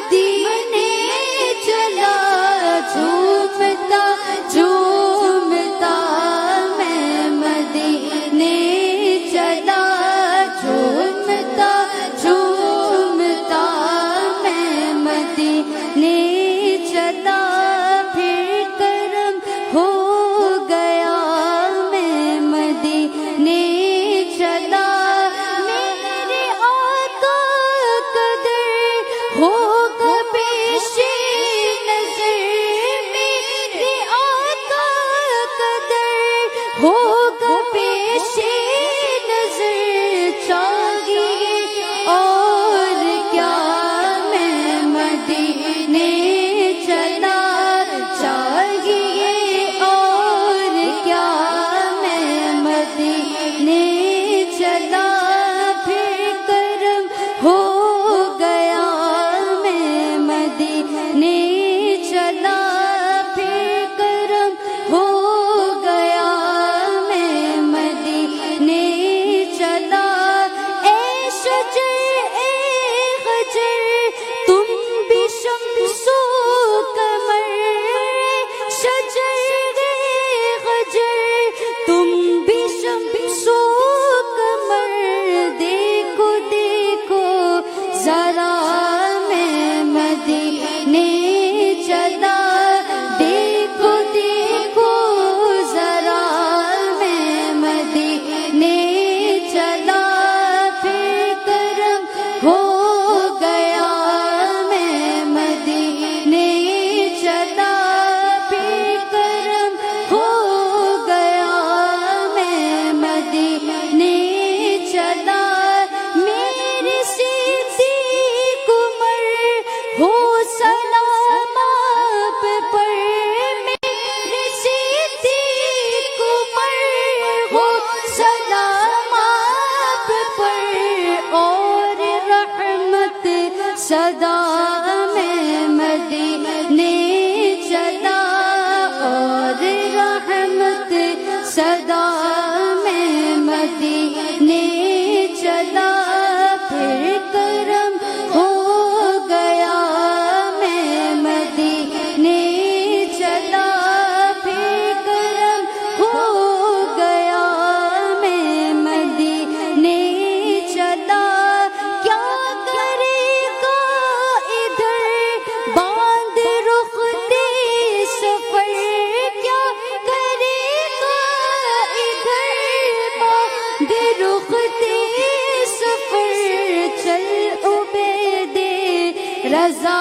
مدینے چلا جھومتا جھومتا میں مدینے چلا جھومتا جھومتا میں مدینے چلا پھر کرم ہو گیا میں مدینے چلا میرے آقا قدر ہو پیش نظر میرے آقا قدر ہو پیش نظر چاہیے اور کیا میں مدینے چلا چاہیے اور کیا میں مدینے چلا پھر کرم ہو گیا میں مدینے چلا پھر کرم ہو گیا میں مدینے چلا اے شجر اے غجر تم بھی شمس و قمر شجر اے غجر تم بھی شمس و قمر دیکھو دیکھو ذرا میں مدینے چلا دیکھو دیکھو ذرا میں مدینے چلا پھر کرم ہو گیا میں مدینے چلا پھر کرم ہو گیا میں مدینے چلا میری صدیق عمر ہو سلام آپ پر میری صدیق عمر ہو سلام آپ پر اور رحمت صدا میں مدینے چلا اور رحمت صدا میں مدینے چلا پھر کرم ہو گیا میں مدینے چلا پھر کرم ہو گیا میں مدینے چلا کیا کرے گا ادھر باندھ رخ دے سفر کیا کرے گا ادھر باندھ رخ دے سفر چل عبید رضا